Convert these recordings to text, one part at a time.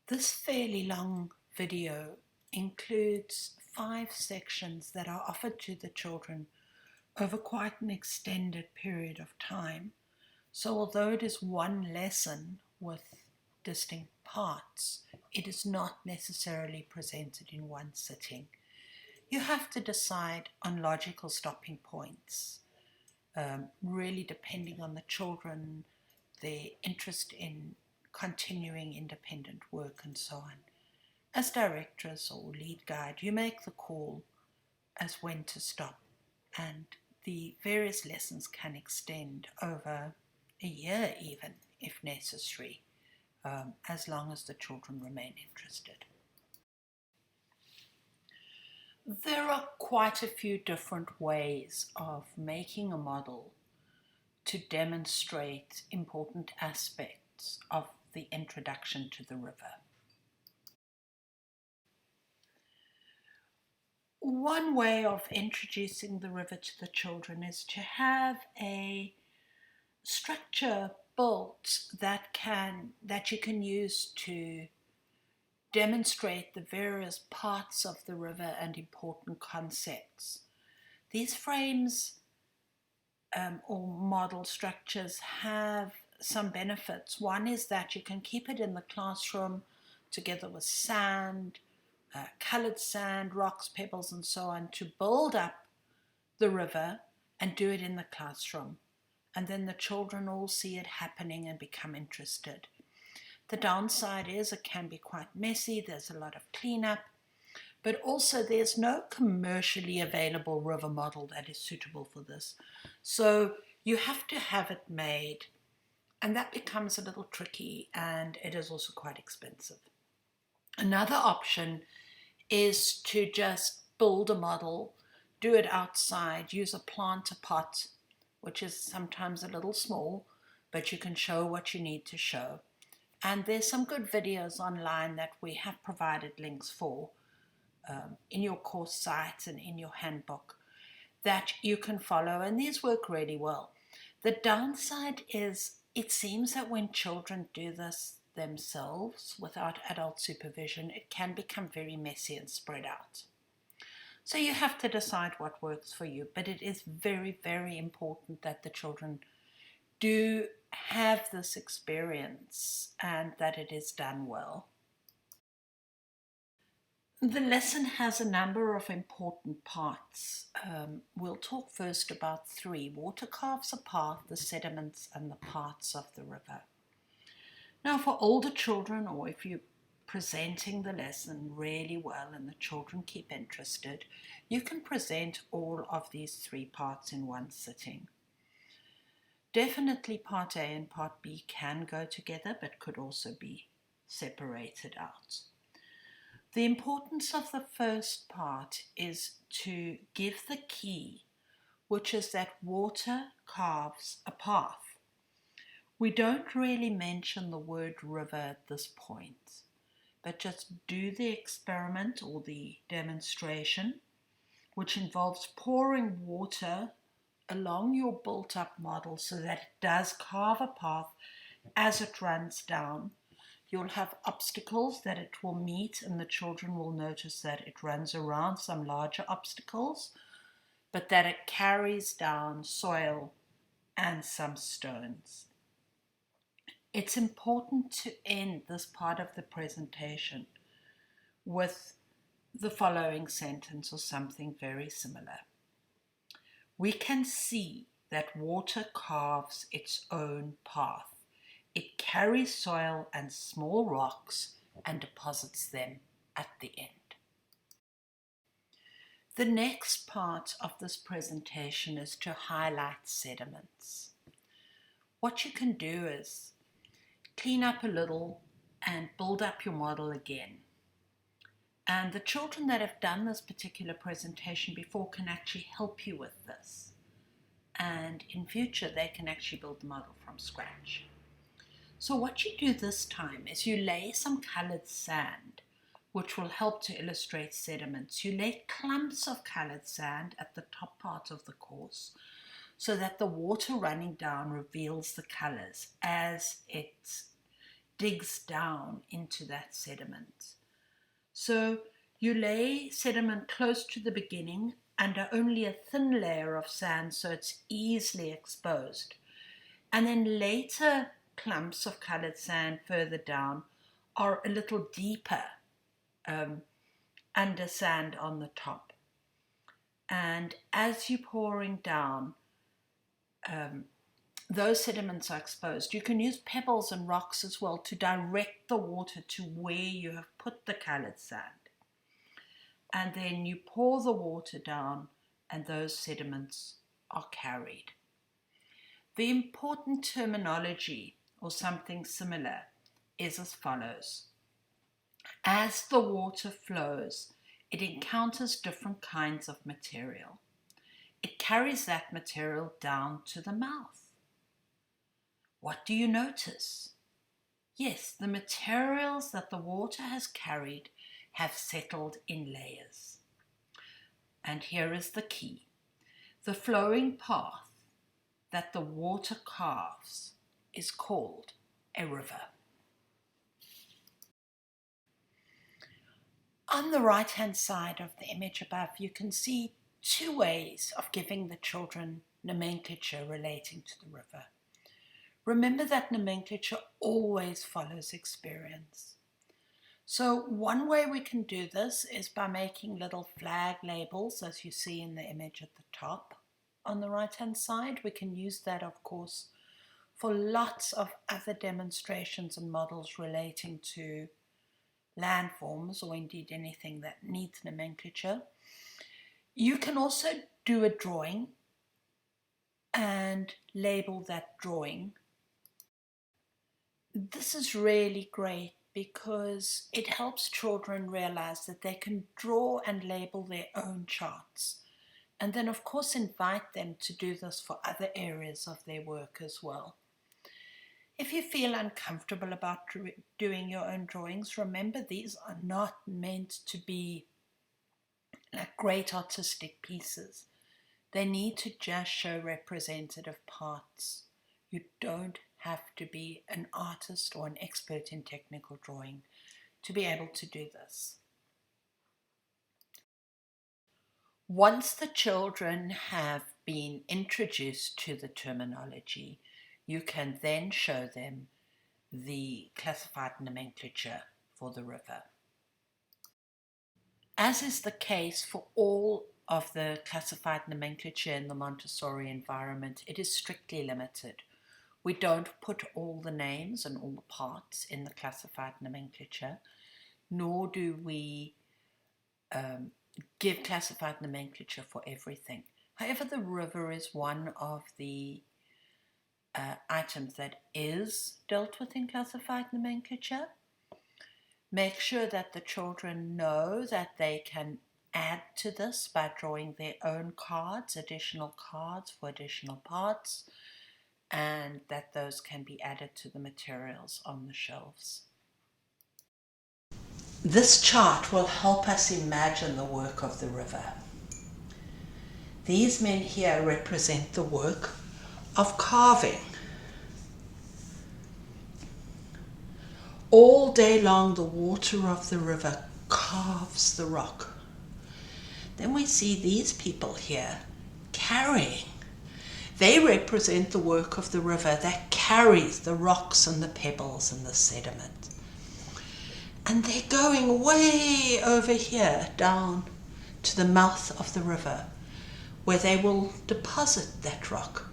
This fairly long video includes 5 sections that are offered to the children over quite an extended period of time. So although it is one lesson with distinct parts, it is not necessarily presented in one sitting. You have to decide on logical stopping points, really depending on the children, their interest in continuing independent work and so on. As directress or lead guide, you make the call as when to stop, and the various lessons can extend over a year even, if necessary, as long as the children remain interested. There are quite a few different ways of making a model to demonstrate important aspects of the introduction to the river. One way of introducing the river to the children is to have a structure built that you can use to demonstrate the various parts of the river and important concepts. These frames or model structures have some benefits. One is that you can keep it in the classroom together with sand, colored sand, rocks, pebbles, and so on, to build up the river and do it in the classroom. And then the children all see it happening and become interested. The downside is it can be quite messy. There's a lot of cleanup, but also there's no commercially available river model that is suitable for this. So you have to have it made, and that becomes a little tricky, and it is also quite expensive. Another option is to just build a model, do it outside, use a planter pot, which is sometimes a little small, but you can show what you need to show. And there's some good videos online that we have provided links for in your course site and in your handbook that you can follow, and these work really well. The downside is it seems that when children do this themselves without adult supervision, it can become very messy and spread out. So you have to decide what works for you, but it is very, very important that the children do have this experience and that it is done well. The lesson has a number of important parts. We'll talk first about 3. Water carves a path, the sediments, and the parts of the river. Now, for older children, or if you're presenting the lesson really well and the children keep interested, you can present all of these 3 parts in one sitting. Definitely part A and part B can go together, but could also be separated out. The importance of the first part is to give the key, which is that water carves a path. We don't really mention the word river at this point, but just do the experiment or the demonstration, which involves pouring water along your built-up model so that it does carve a path as it runs down. You'll have obstacles that it will meet, and the children will notice that it runs around some larger obstacles, but that it carries down soil and some stones. It's important to end this part of the presentation with the following sentence or something very similar. We can see that water carves its own path. It carries soil and small rocks and deposits them at the end. The next part of this presentation is to highlight sediments. What you can do is clean up a little and build up your model again. And the children that have done this particular presentation before can actually help you with this. And in future, they can actually build the model from scratch. So what you do this time is you lay some colored sand, which will help to illustrate sediments. You lay clumps of colored sand at the top part of the course so that the water running down reveals the colors as it digs down into that sediment. So you lay sediment close to the beginning under only a thin layer of sand so it's easily exposed. And then later clumps of colored sand further down are a little deeper under sand on the top. And as you're pouring down, those sediments are exposed. You can use pebbles and rocks as well to direct the water to where you have put the colored sand. And then you pour the water down and those sediments are carried. The important terminology or something similar is as follows. As the water flows, it encounters different kinds of material. It carries that material down to the mouth. What do you notice? Yes, the materials that the water has carried have settled in layers. And here is the key. The flowing path that the water carves is called a river. On the right-hand side of the image above, you can see two ways of giving the children nomenclature relating to the river. Remember that nomenclature always follows experience. So one way we can do this is by making little flag labels, as you see in the image at the top. On the right-hand side, we can use that, of course, for lots of other demonstrations and models relating to landforms, or indeed anything that needs nomenclature. You can also do a drawing and label that drawing. This is really great because it helps children realize that they can draw and label their own charts, and then of course invite them to do this for other areas of their work as well. If you feel uncomfortable about doing your own drawings, remember these are not meant to be like great artistic pieces. They need to just show representative parts. You don't have to be an artist or an expert in technical drawing to be able to do this. Once the children have been introduced to the terminology, you can then show them the classified nomenclature for the river. As is the case for all of the classified nomenclature in the Montessori environment, it is strictly limited. We don't put all the names and all the parts in the classified nomenclature, nor do we give classified nomenclature for everything. However, the river is one of the items that is dealt with in classified nomenclature. Make sure that the children know that they can add to this by drawing their own cards, additional cards for additional parts, and that those can be added to the materials on the shelves. This chart will help us imagine the work of the river. These men here represent the work of carving. All day long, the water of the river carves the rock. Then we see these people here carrying. They represent the work of the river that carries the rocks and the pebbles and the sediment. And they're going way over here down to the mouth of the river where they will deposit that rock.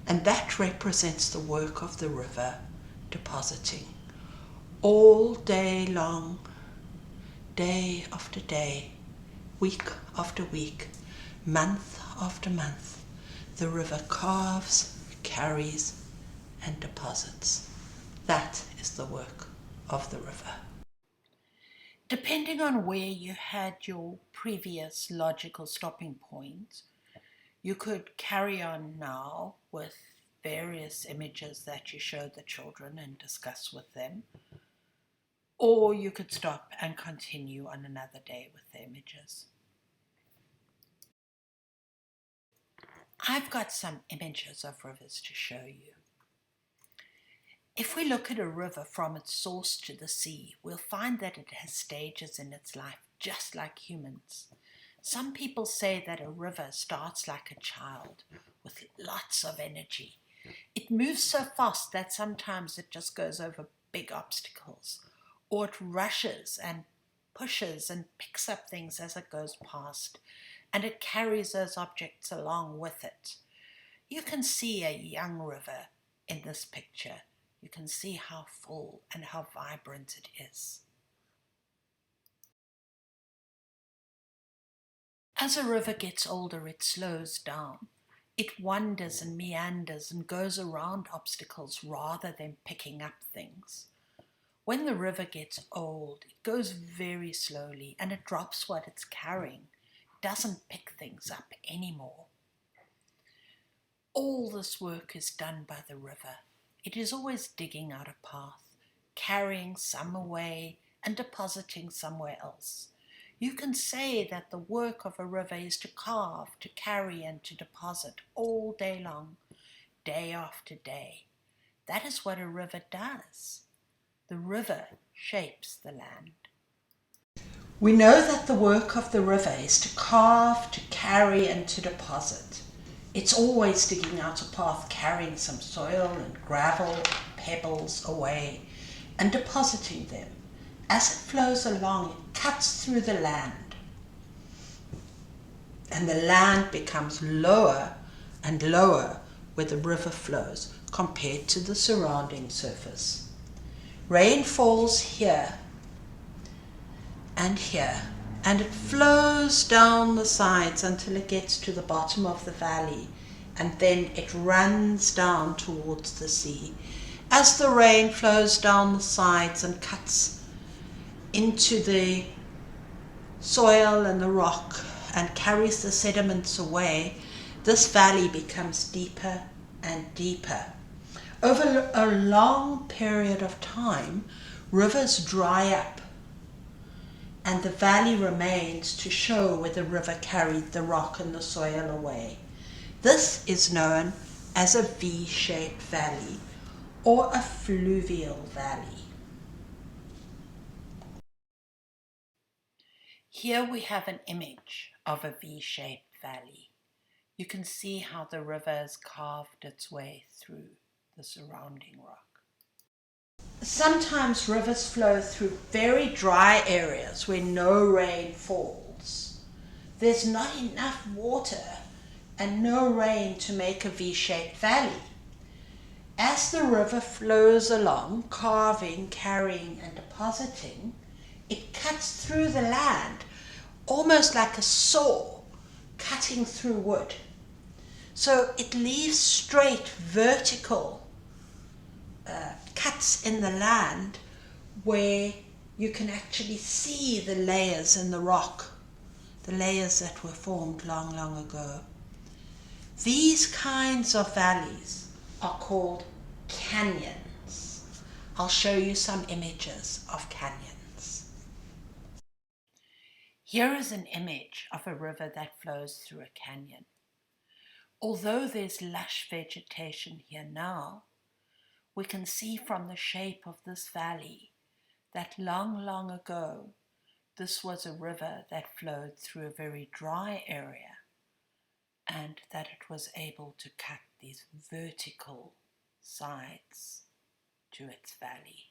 And that represents the work of the river depositing. All day long, day after day, week after week, month after month, the river carves, carries, and deposits. That is the work of the river. Depending on where you had your previous logical stopping point, you could carry on now with various images that you show the children and discuss with them. Or you could stop and continue on another day with the images. I've got some images of rivers to show you. If we look at a river from its source to the sea, we'll find that it has stages in its life, just like humans. Some people say that a river starts like a child with lots of energy. It moves so fast that sometimes it just goes over big obstacles, or it rushes and pushes and picks up things as it goes past, and it carries those objects along with it. You can see a young river in this picture. You can see how full and how vibrant it is. As a river gets older, it slows down. It wanders and meanders and goes around obstacles rather than picking up things. When the river gets old, it goes very slowly and it drops what it's carrying. It doesn't pick things up anymore. All this work is done by the river. It is always digging out a path, carrying some away and depositing somewhere else. You can say that the work of a river is to carve, to carry, and to deposit all day long, day after day. That is what a river does. The river shapes the land. We know that the work of the river is to carve, to carry, and to deposit. It's always digging out a path, carrying some soil and gravel, pebbles away, and depositing them. As it flows along, it cuts through the land, and the land becomes lower and lower where the river flows compared to the surrounding surface. Rain falls here and here, and it flows down the sides until it gets to the bottom of the valley, and then it runs down towards the sea. As the rain flows down the sides and cuts into the soil and the rock and carries the sediments away, this valley becomes deeper and deeper. Over a long period of time, rivers dry up and the valley remains to show where the river carried the rock and the soil away. This is known as a V-shaped valley or a fluvial valley. Here we have an image of a V-shaped valley. You can see how the river has carved its way through the surrounding rock. Sometimes rivers flow through very dry areas where no rain falls. There's not enough water and no rain to make a V-shaped valley. As the river flows along, carving, carrying, and depositing, it cuts through the land, almost like a saw cutting through wood. So it leaves straight, vertical cuts in the land where you can actually see the layers in the rock, the layers that were formed long, long ago. These kinds of valleys are called canyons. I'll show you some images of canyons. Here is an image of a river that flows through a canyon. Although there's lush vegetation here now, we can see from the shape of this valley that long, long ago, this was a river that flowed through a very dry area and that it was able to cut these vertical sides to its valley.